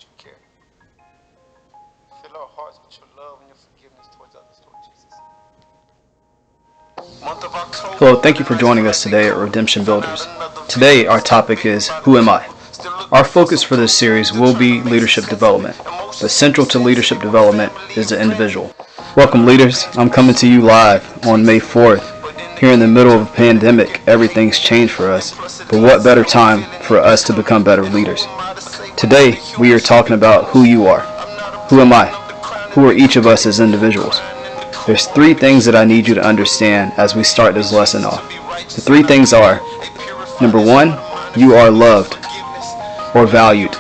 that you carry. Fill our hearts with your love and your forgiveness towards others, Lord Jesus. Month of October. Hello, thank you for joining us today at Redemption Builders. Today our topic is Who Am I? Our focus for this series will be leadership development, but central to leadership development is the individual. Welcome leaders, I'm coming to you live on May 4th. Here in the middle of a pandemic, everything's changed for us, but what better time for us to become better leaders? Today we are talking about who you are. Who am I? Who are each of us as individuals? There's three things that I need you to understand as we start this lesson off. The three things are, number one, you are loved or valued.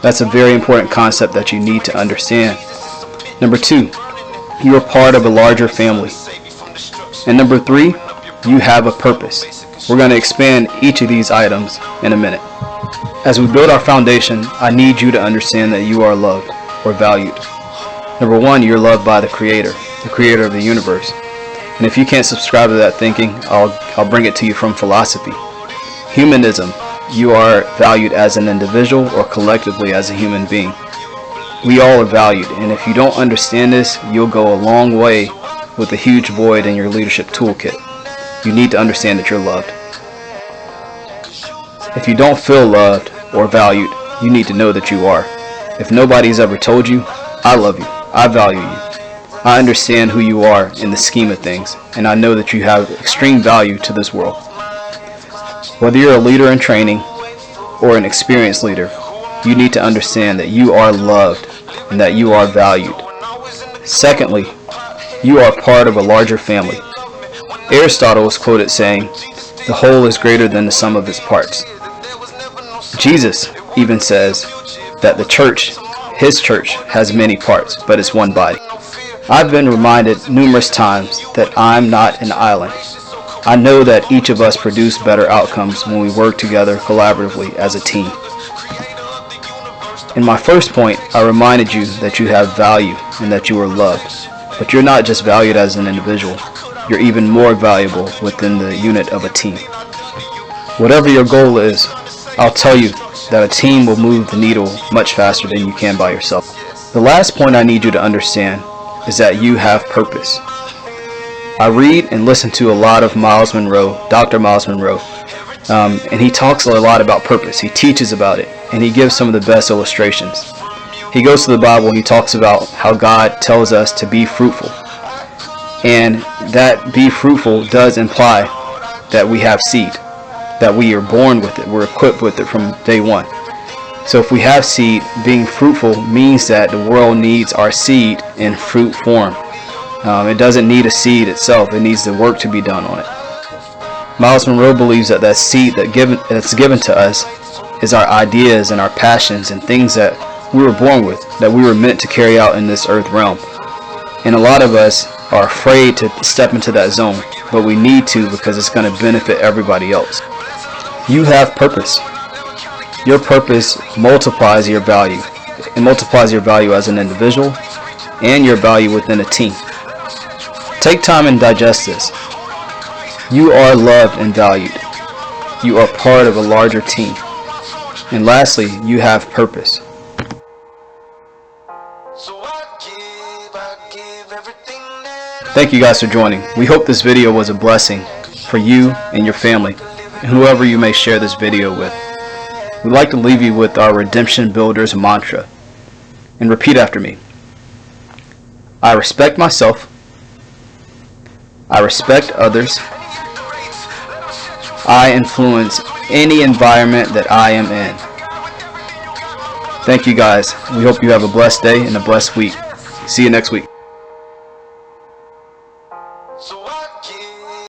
That's a very important concept that you need to understand. Number two, you are part of a larger family. And number three, you have a purpose. We're going to expand each of these items in a minute. As we build our foundation, I need you to understand that you are loved or valued. Number one, you're loved by the Creator of the universe. And if you can't subscribe to that thinking, I'll bring it to you from philosophy. Humanism, you are valued as an individual or collectively as a human being. We all are valued, and if you don't understand this, you'll go a long way with a huge void in your leadership toolkit. You need to understand that you're loved. If you don't feel loved or valued, you need to know that you are. If nobody's ever told you, I love you, I value you, I understand who you are in the scheme of things, and I know that you have extreme value to this world. Whether you're a leader in training or an experienced leader, you need to understand that you are loved and that you are valued. Secondly, you are part of a larger family. Aristotle is quoted saying, "The whole is greater than the sum of its parts." Jesus even says that the church, his church, has many parts, but it's one body. I've been reminded numerous times that I'm not an island. I know that each of us produce better outcomes when we work together collaboratively as a team. In my first point, I reminded you that you have value and that you are loved. But you're not just valued as an individual, you're even more valuable within the unit of a team. Whatever your goal is, I'll tell you that a team will move the needle much faster than you can by yourself. The last point I need you to understand is that you have purpose. I read and listen to a lot of Miles Monroe, Dr. Miles Monroe, and he talks a lot about purpose. He teaches about it, and he gives some of the best illustrations. He goes to the Bible and he talks about how God tells us to be fruitful. And that be fruitful does imply that we have seed, that we are born with it, we're equipped with it from day one. So if we have seed, being fruitful means that the world needs our seed in fruit form. It doesn't need a seed itself, it needs the work to be done on it. Miles Monroe believes that that seed that's given to us is our ideas and our passions and things that we were born with, that we were meant to carry out in this earth realm. And a lot of us are afraid to step into that zone, but we need to because it's going to benefit everybody else. You have purpose. Your purpose multiplies your value. It multiplies your value as an individual and your value within a team. Take time and digest this. You are loved and valued. You are part of a larger team. And lastly, you have purpose. Thank you guys for joining. We hope this video was a blessing for you and your family and whoever you may share this video with. We'd like to leave you with our Redemption Builders mantra. And repeat after me. I respect myself. I respect others. I influence any environment that I am in. Thank you guys. We hope you have a blessed day and a blessed week. See you next week.